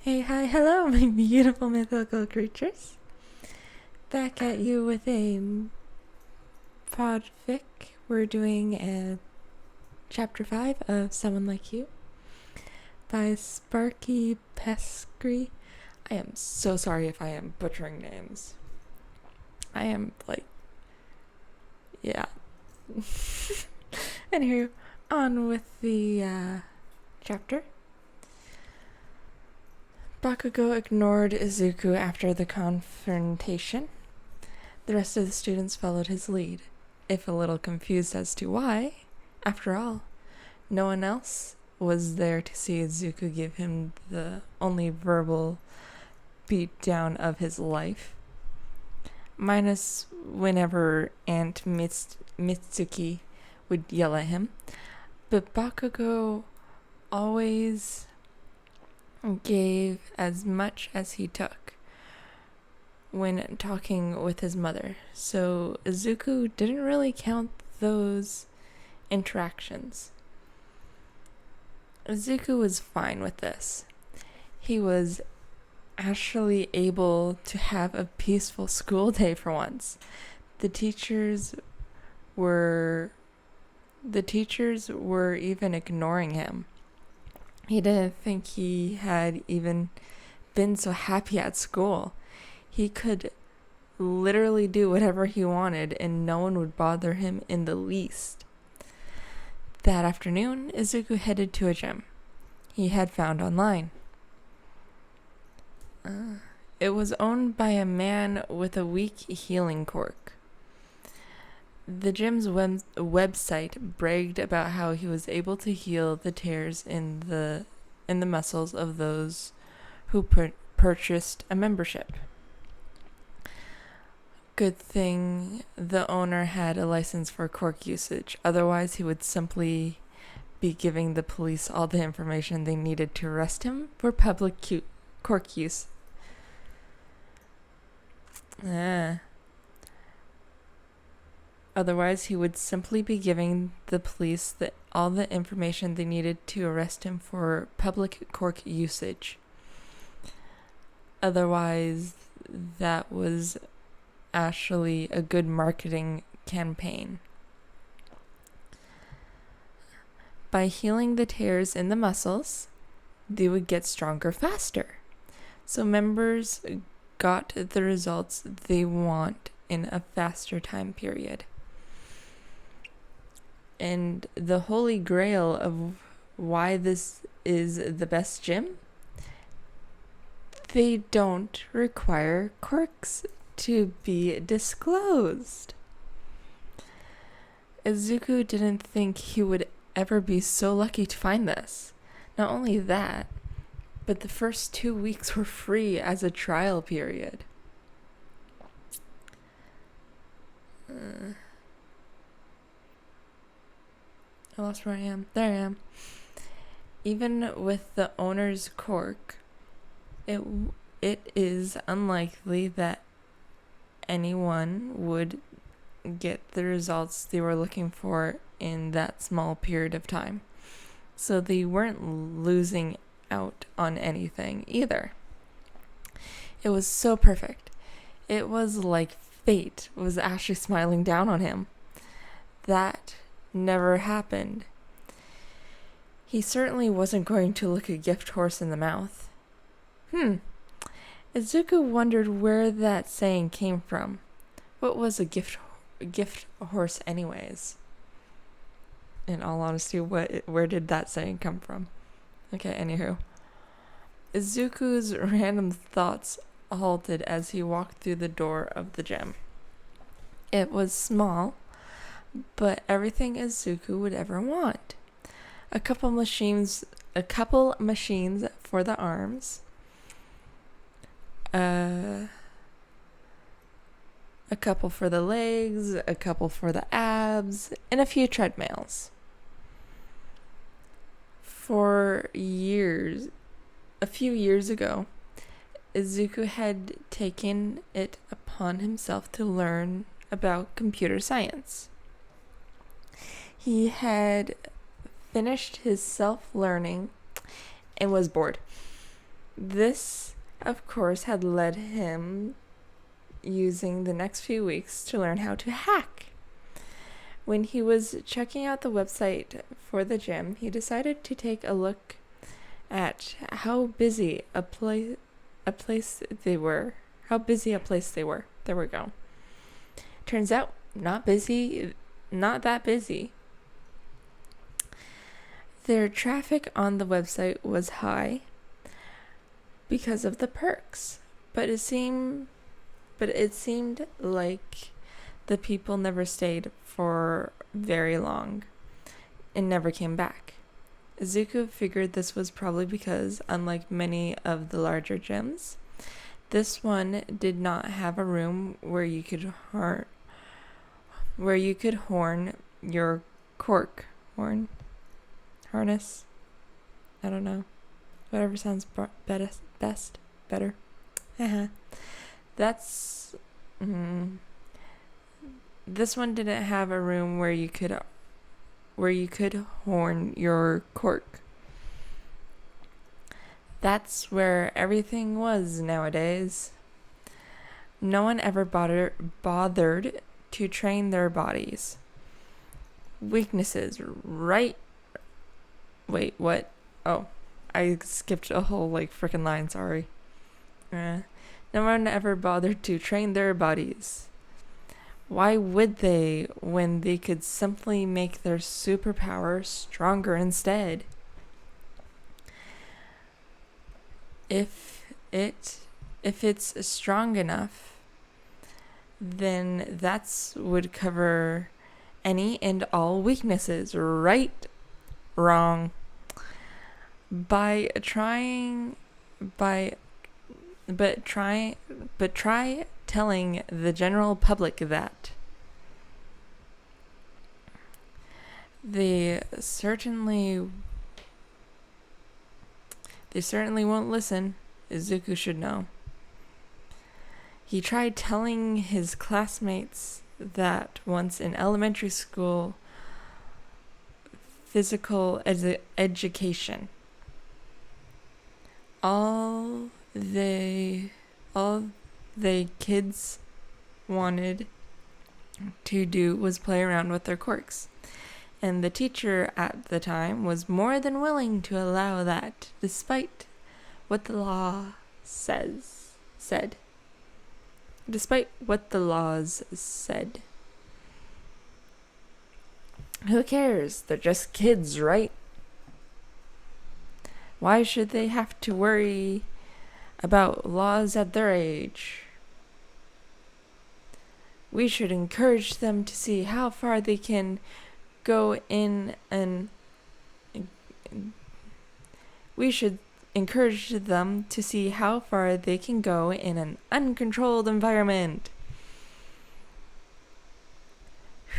Hey, hi, hello, my beautiful mythical creatures. Back at you with a Podfic. We're doing a chapter 5 of Someone Like You by Sparky Pescry. I am so sorry if I am butchering names. I am yeah. Anywho, on with the chapter. Bakugo ignored Izuku after the confrontation. The rest of the students followed his lead, if a little confused as to why. After all, no one else was there to see Izuku give him the only verbal beatdown of his life. Minus whenever Aunt Mitsuki would yell at him. But Bakugo always gave as much as he took when talking with his mother, so Izuku didn't really count those interactions. Izuku was fine with this. He was actually able to have a peaceful school day for once. The teachers were even ignoring him. He didn't think he had even been so happy at school. He could literally do whatever he wanted and no one would bother him in the least. That afternoon, Izuku headed to a gym he had found online. It was owned by a man with a weak healing quirk. The gym's website bragged about how he was able to heal the tears in the muscles of those who purchased a membership. Good thing the owner had a license for quirk usage, otherwise he would simply be giving the police all the information they needed to arrest him for public quirk use. Otherwise, he would simply be giving the police all the information they needed to arrest him for public quirk usage. Otherwise, that was actually a good marketing campaign. By healing the tears in the muscles, they would get stronger faster. So members got the results they want in a faster time period. And the holy grail of why this is the best gym? They don't require quirks to be disclosed. Izuku didn't think he would ever be so lucky to find this. Not only that, but the first 2 weeks were free as a trial period. I lost where I am. There I am. Even with the owner's quirk, it is unlikely that anyone would get the results they were looking for in that small period of time. So they weren't losing out on anything either. It was so perfect. It was like fate was actually smiling down on him. That never happened. He certainly wasn't going to look a gift horse in the mouth. Izuku wondered where that saying came from. What was a gift horse anyways? In all honesty, where did that saying come from? Okay, anywho. Izuku's random thoughts halted as he walked through the door of the gym. It was small, but everything Izuku would ever want. A couple machines for the arms. A couple for the legs, a couple for the abs, and a few treadmills. A few years ago, Izuku had taken it upon himself to learn about computer science. He had finished his self-learning and was bored. This, of course, had led him using the next few weeks to learn how to hack. When he was checking out the website for the gym, he decided to take a look at how busy a place they were. How busy a place they were. There we go. Turns out, not that busy. Their traffic on the website was high because of the perks, but it seemed like the people never stayed for very long and never came back. Izuku figured this was probably because, unlike many of the larger gyms, this one did not have a room where you could horn your quirk harness. I don't know. Whatever sounds better. That's this one didn't have a room where you could horn your quirk. That's where everything was nowadays. No one ever bothered to train their bodies. Weaknesses, right? Wait, what? Oh, I skipped a whole freaking line, sorry. No one ever bothered to train their bodies. Why would they when they could simply make their superpower stronger instead? If it's strong enough, then that's would cover any and all weaknesses, right? Wrong. But try telling the general public that. They certainly won't listen. Izuku should know. He tried telling his classmates that once in elementary school physical education. All the kids wanted to do was play around with their quirks. And the teacher at the time was more than willing to allow that, despite what the law said. Despite what the laws said. Who cares? They're just kids, right? Why should they have to worry about laws at their age? We should encourage them to see how far they can go in an uncontrolled environment.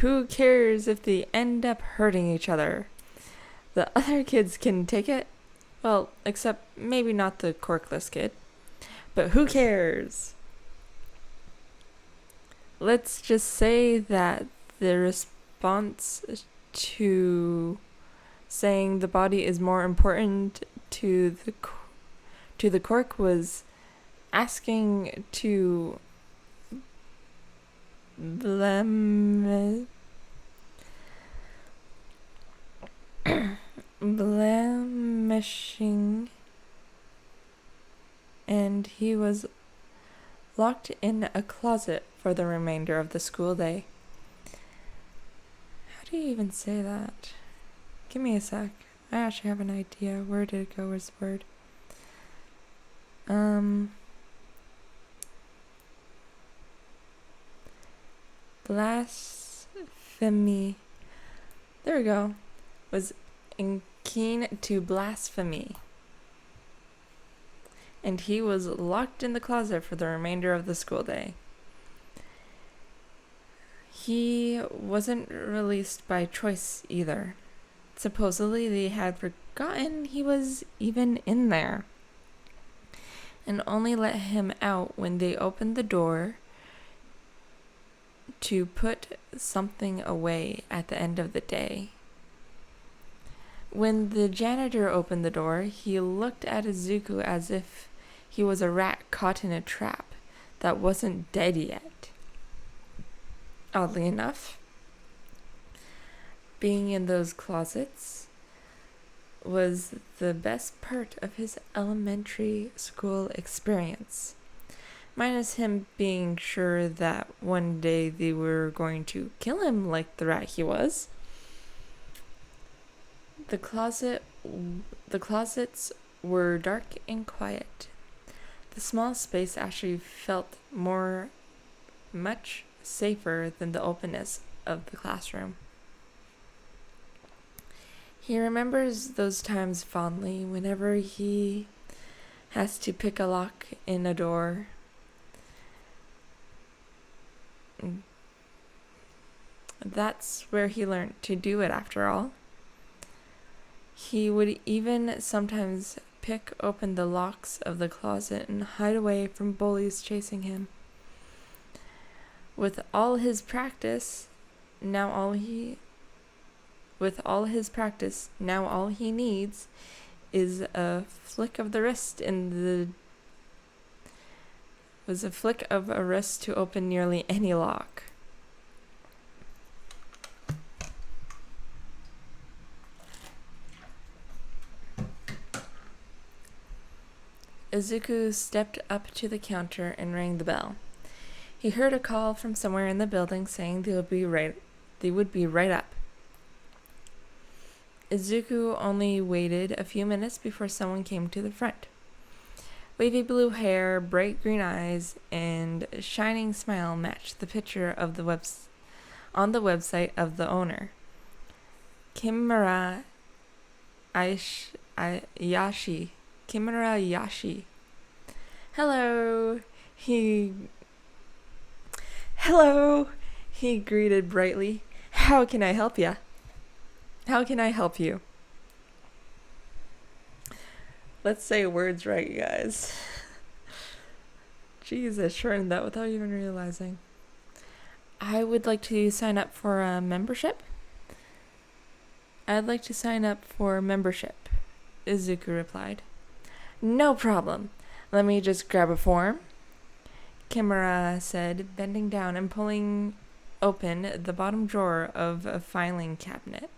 Who cares if they end up hurting each other? The other kids can take it. Well, except maybe not the quirkless kid. But who cares? Let's just say that the response to saying the body is more important to the quirk was asking to blemishing, and he was locked in a closet for the remainder of the school day. How do you even say that? Give me a sec. I actually have an idea. Where did it go? Where's the word? Blasphemy. There we go. Was keen to blasphemy. And he was locked in the closet for the remainder of the school day. He wasn't released by choice either. Supposedly they had forgotten he was even in there, and only let him out when they opened the door to put something away at the end of the day. When the janitor opened the door, he looked at Izuku as if he was a rat caught in a trap that wasn't dead yet. Oddly enough, being in those closets was the best part of his elementary school experience, minus him being sure that one day they were going to kill him like the rat he was. The closets were dark and quiet. The small space actually felt much safer than the openness of the classroom. He remembers those times fondly whenever he has to pick a lock in a door. That's where he learned to do it after all. He would even sometimes pick open the locks of the closet and hide away from bullies chasing him. With all his practice, now all he needs is a flick of a wrist to open nearly any lock. Izuku stepped up to the counter and rang the bell. He heard a call from somewhere in the building saying they would be right up. Izuku only waited a few minutes before someone came to the front. Wavy blue hair, bright green eyes, and a shining smile matched the picture of on the website of the owner. Kimura Yashi. Hello, he greeted brightly. How can I help you? Let's say words right, you guys. Jeez, I shortened that without even realizing. I would like to sign up for a membership. Izuku replied. No problem. Let me just grab a form, Kimura said, bending down and pulling open the bottom drawer of a filing cabinet.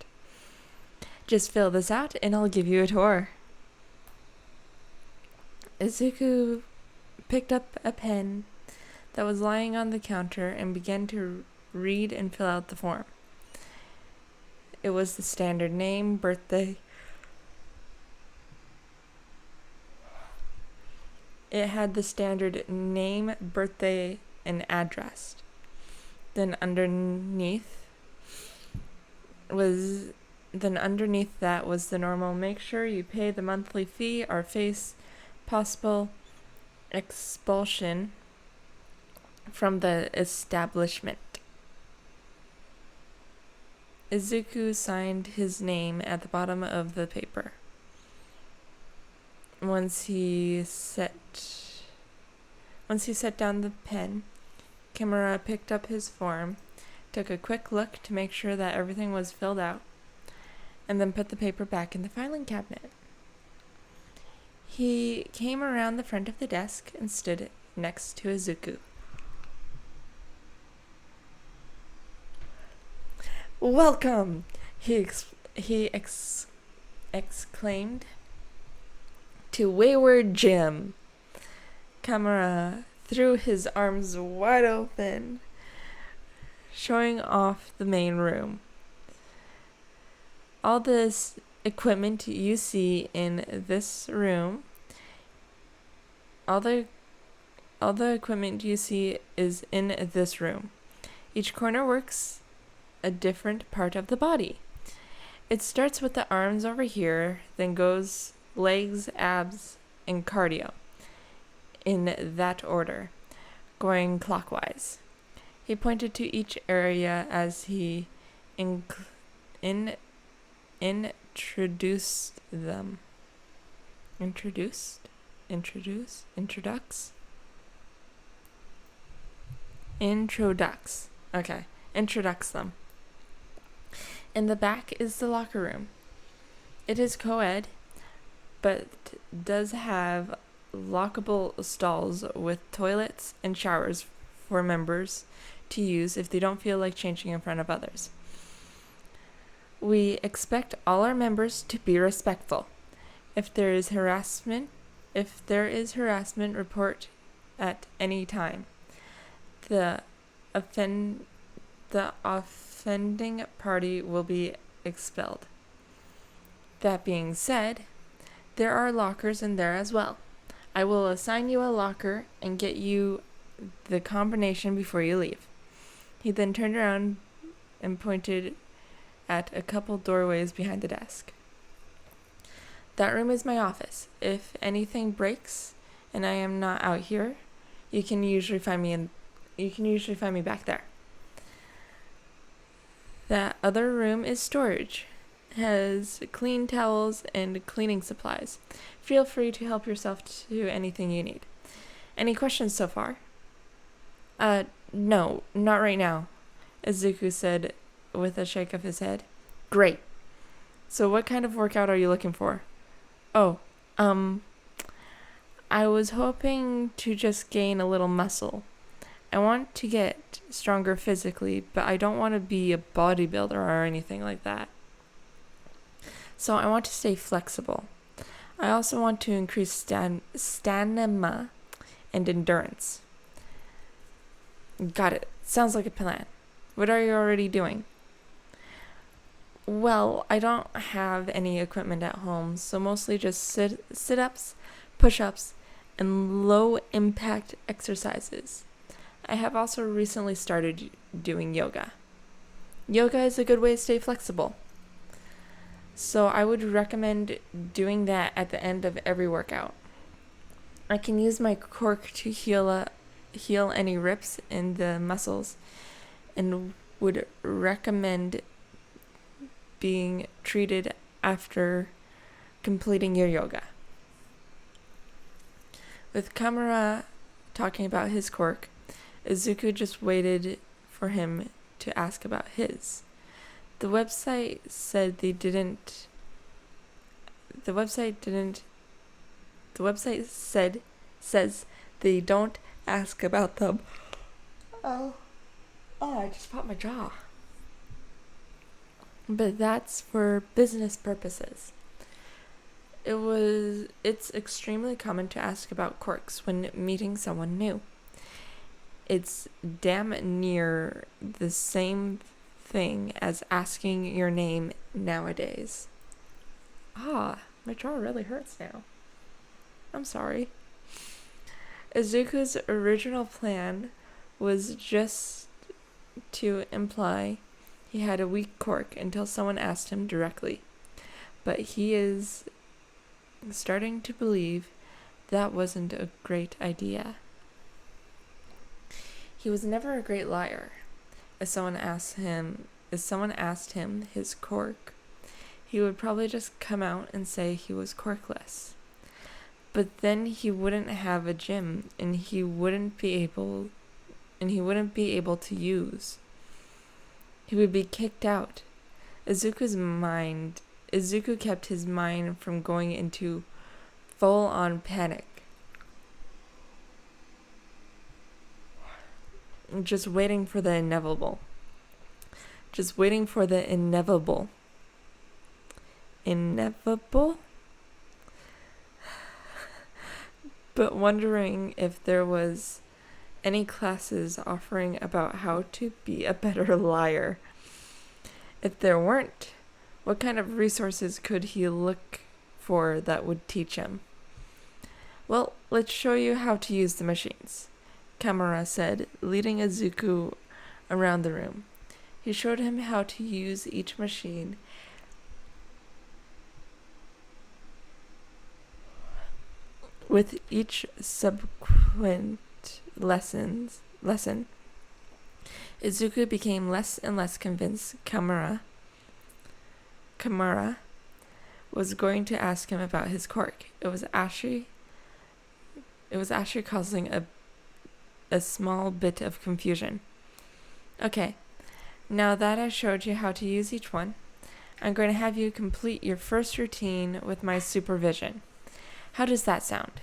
Just fill this out and I'll give you a tour. Izuku picked up a pen that was lying on the counter and began to read and fill out the form. It was the standard name, birthday. It had the standard name, birthday, and address. Then underneath that was the normal make sure you pay the monthly fee or face possible expulsion from the establishment. Izuku signed his name at the bottom of the paper. Once he set down the pen, Kimura picked up his form, took a quick look to make sure that everything was filled out, and then put the paper back in the filing cabinet. He came around the front of the desk and stood next to Izuku. Welcome! He exclaimed. To Wayward Jim. Kimura threw his arms wide open, showing off the main room. All this equipment you see in this room, all the equipment you see is in this room. Each corner works a different part of the body. It starts with the arms over here, then goes legs, abs, and cardio, in that order, going clockwise. He pointed to each area as he introduced them. Introduced them. In the back is the locker room. It is co-ed, but does have lockable stalls with toilets and showers for members to use if they don't feel like changing in front of others. We expect all our members to be respectful. If there is harassment, report at any time. The offending party will be expelled. That being said, there are lockers in there as well. I will assign you a locker and get you the combination before you leave. He then turned around and pointed at a couple doorways behind the desk. That room is my office. If anything breaks and I am not out here, you can usually find me back there. That other room is storage. Has clean towels and cleaning supplies. Feel free to help yourself to anything you need. Any questions so far? No, not right now, Izuku said with a shake of his head. Great. So what kind of workout are you looking for? Oh, I was hoping to just gain a little muscle. I want to get stronger physically, but I don't want to be a bodybuilder or anything like that. So I want to stay flexible. I also want to increase stamina and endurance. Got it. Sounds like a plan. What are you already doing? Well, I don't have any equipment at home, so mostly just sit-ups, push-ups, and low-impact exercises. I have also recently started doing yoga. Yoga is a good way to stay flexible. So I would recommend doing that at the end of every workout. I can use my quirk to heal any rips in the muscles and would recommend being treated after completing your yoga. With Kamura talking about his quirk, Izuku just waited for him to ask about his. The website said they didn't. The website says they don't ask about them. Oh, I just popped my jaw. But that's for business purposes. It's extremely common to ask about quirks when meeting someone new. It's damn near the same thing as asking your name nowadays. My jaw really hurts now. I'm sorry. Izuku's original plan was just to imply he had a weak quirk until someone asked him directly. But he is starting to believe that wasn't a great idea. He was never a great liar. If someone asked him his quirk, he would probably just come out and say he was quirkless. But then he wouldn't have a gym and he wouldn't be able to use. He would be kicked out. Izuku kept his mind from going into full-on panic. Just waiting for the inevitable. Inevitable? But wondering if there was any classes offering about how to be a better liar. If there weren't, what kind of resources could he look for that would teach him? Well, let's show you how to use the machines, Kamura said, leading Izuku around the room. He showed him how to use each machine with each subsequent lesson. Izuku became less and less convinced Kamura was going to ask him about his quirk. It was actually causing a small bit of confusion. Okay, now that I showed you how to use each one, I'm going to have you complete your first routine with my supervision. How does that sound?"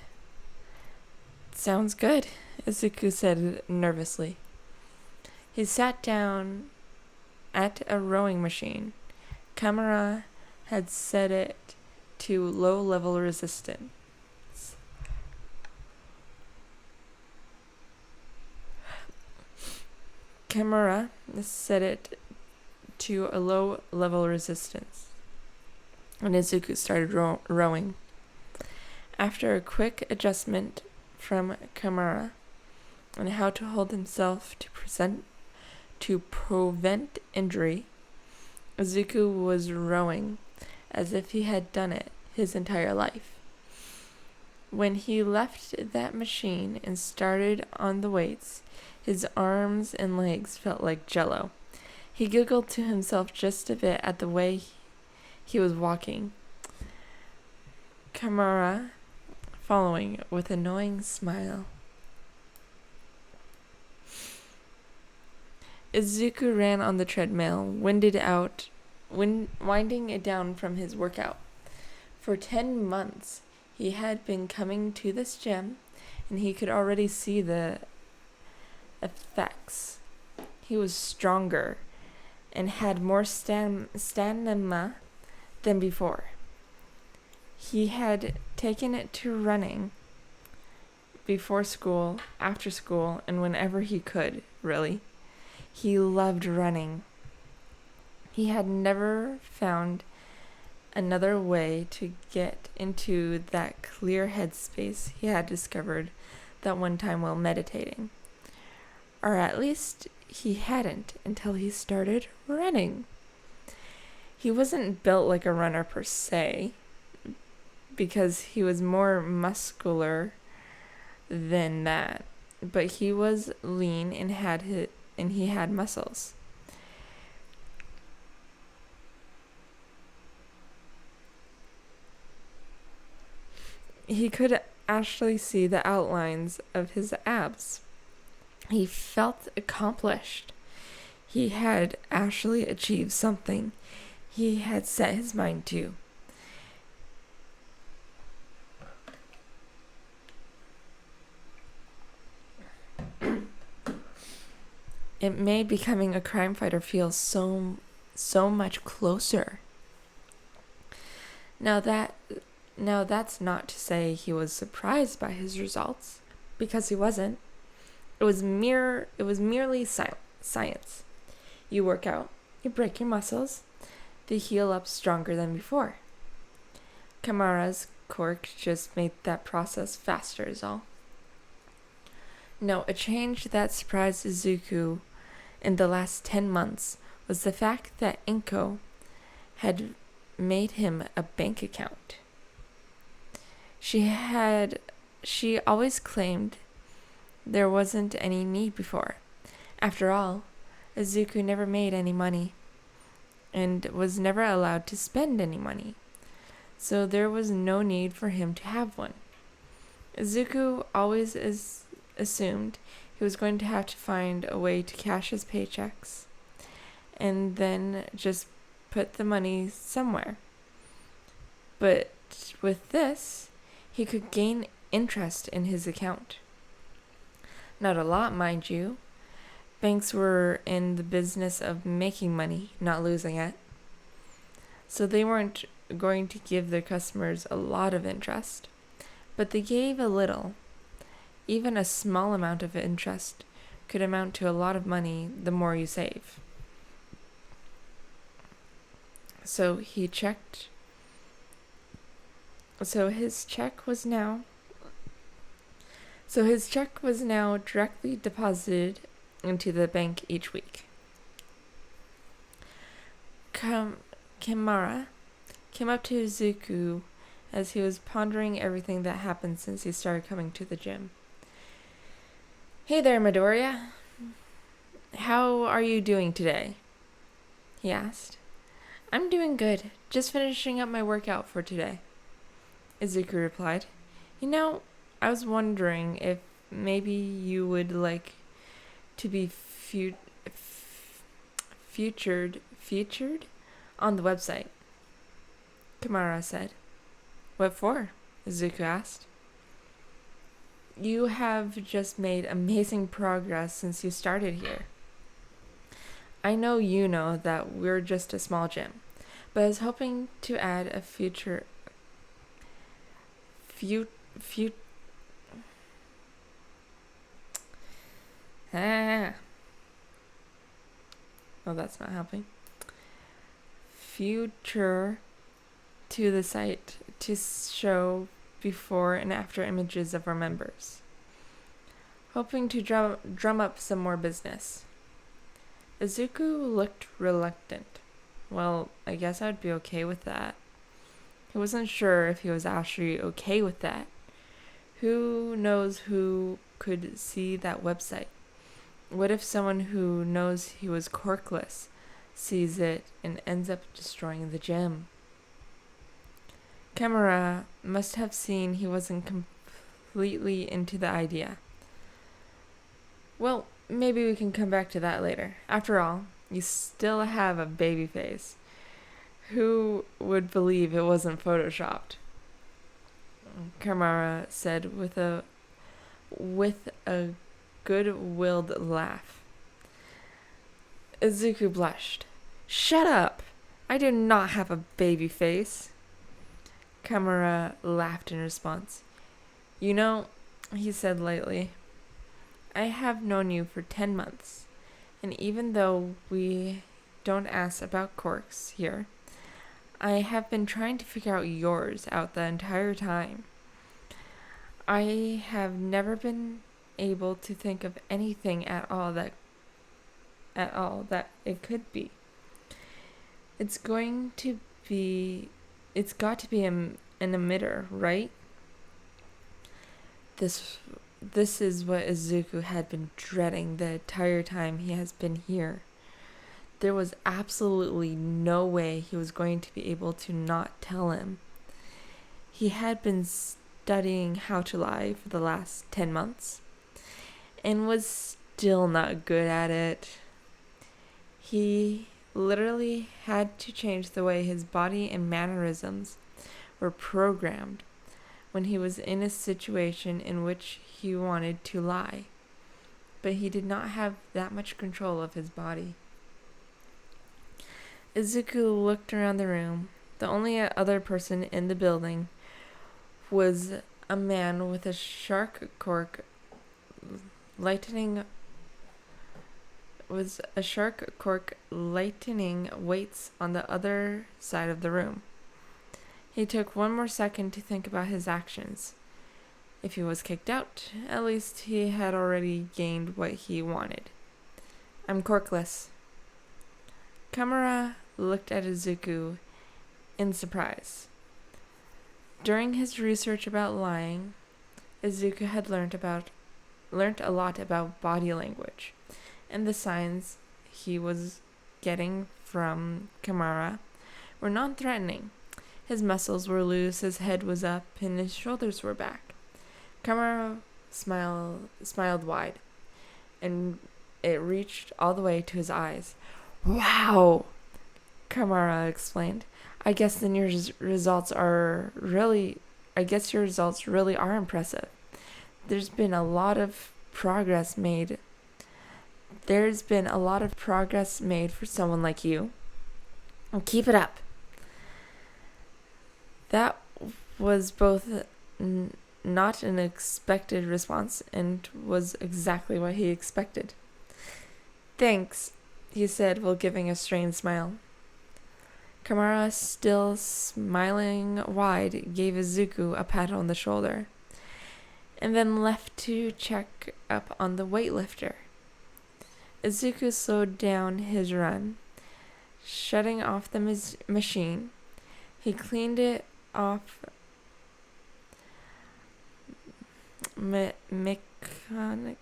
"Sounds good," Izuku said nervously. He sat down at a rowing machine. Kamara had set it to low-level resistance. Kamara set it to a low-level resistance, and Izuku started rowing. After a quick adjustment from Kamara on how to hold himself to prevent injury, Izuku was rowing as if he had done it his entire life. When he left that machine and started on the weights, his arms and legs felt like jello. He giggled to himself just a bit at the way he was walking. Kamara following with a knowing smile. Izuku ran on the treadmill, winding it down from his workout. For 10 months, he had been coming to this gym, and he could already see the effects. He was stronger and had more stamina than before. He had taken it to running before school, after school, and whenever he could, really. He loved running. He had never found another way to get into that clear headspace he had discovered that one time while meditating. Or at least he hadn't until he started running. He wasn't built like a runner per se, because he was more muscular than that, but he was lean and he had muscles. He could actually see the outlines of his abs. He felt accomplished. He had actually achieved something he had set his mind to. It made becoming a crime fighter feel so much closer. Now that's not to say he was surprised by his results, because he wasn't. It was merely science. You work out, you break your muscles, they heal up stronger than before. Kamara's quirk just made that process faster is all. No, a change that surprised Izuku in the last 10 months was the fact that Inko had made him a bank account. She always claimed there wasn't any need before. After all, Izuku never made any money and was never allowed to spend any money, so there was no need for him to have one. Izuku always assumed he was going to have to find a way to cash his paychecks and then just put the money somewhere. But with this, he could gain interest in his account. Not a lot, mind you. Banks were in the business of making money, not losing it. So they weren't going to give their customers a lot of interest, but they gave a little. Even a small amount of interest could amount to a lot of money the more you save. So his check was now directly deposited into the bank each week. Kamara came up to Izuku as he was pondering everything that happened since he started coming to the gym. "Hey there, Midoriya. How are you doing today?" he asked. "I'm doing good. Just finishing up my workout for today," Izuku replied. I was wondering if maybe you would like to be featured On the website, Kamara said. What for? Izuku asked. You have just made amazing progress since you started here. I know you know that we're just a small gym, but I was hoping to add a future... Oh, that's not helping. Future to the site to show before and after images of our members. Hoping to drum up some more business. Izuku looked reluctant. Well, I guess I'd be okay with that. He wasn't sure if he was actually okay with that. Who knows who could see that website? What if someone who knows he was quirkless sees it and ends up destroying the gym? Kamara must have seen he wasn't completely into the idea. Well, maybe we can come back to that later. After all, you still have a baby face. Who would believe it wasn't photoshopped? Kamara said with a good-willed laugh. Izuku blushed. Shut up! I do not have a baby face. Kamara laughed in response. You know, he said lightly, I have known you for 10 months, and even though we don't ask about quirks here, I have been trying to figure out yours out the entire time. I have never been able to think of anything at all that it could be. It's got to be an emitter, right? This is what Izuku had been dreading the entire time he has been here. There was absolutely no way he was going to be able to not tell him. He had been studying how to lie for the last 10 months and was still not good at it. He literally had to change the way his body and mannerisms were programmed when he was in a situation in which he wanted to lie, but he did not have that much control of his body. Izuku looked around the room. The only other person in the building was a man with a shark quirk lightening weights on the other side of the room. He took one more second to think about his actions. If he was kicked out, at least he had already gained what he wanted. I'm quirkless. Kamara looked at Izuku in surprise. During his research about lying, Izuku had learnt a lot about body language, and the signs he was getting from Kamara were non-threatening. His muscles were loose, his head was up, and his shoulders were back. Kamara smiled wide, and it reached all the way to his eyes. Wow! Kamara explained. I guess your results really are impressive. There's been a lot of progress made for someone like you. Keep it up. That was both not an expected response and was exactly what he expected. Thanks, he said while giving a strained smile. Kamara, still smiling wide, gave Izuku a pat on the shoulder, and then left to check up on the weightlifter. Izuku slowed down his run, shutting off the machine. He cleaned it off mechanically.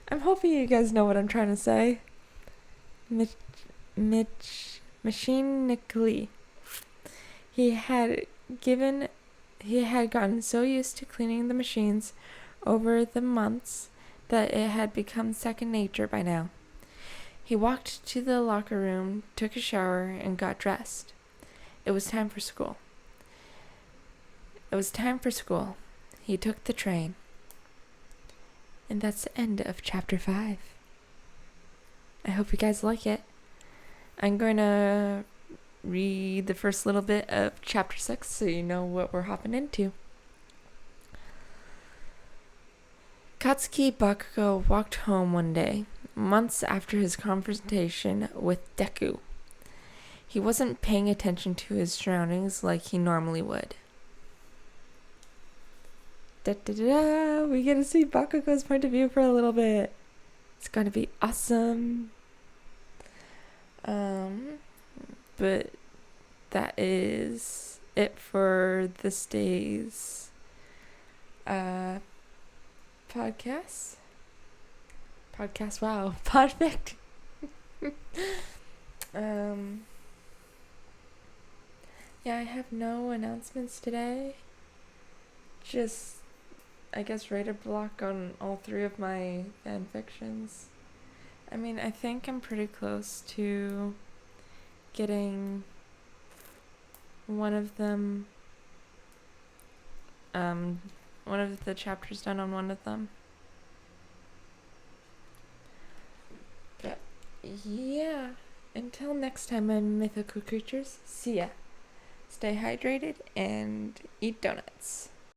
I'm hoping you guys know what I'm trying to say. Machinically. He had gotten so used to cleaning the machines over the months that it had become second nature by now. He walked to the locker room, took a shower, and got dressed. It was time for school. He took the train. And that's the end of chapter 5. I hope you guys like it. I'm going to read the first little bit of chapter 6 so you know what we're hopping into. Katsuki Bakugo walked home one day, months after his confrontation with Deku. He wasn't paying attention to his surroundings like he normally would. We get to see Bakugo's point of view for a little bit. It's gonna be awesome. But that is it for this day's podcast. Wow, Podfic. Yeah, I have no announcements today. Just, I guess, write a block on all 3 of my fan fictions. I mean, I think I'm pretty close to getting one of them, one of the chapters done on one of them. But, yeah. Until next time, my mythical creatures, see ya. Stay hydrated and eat donuts.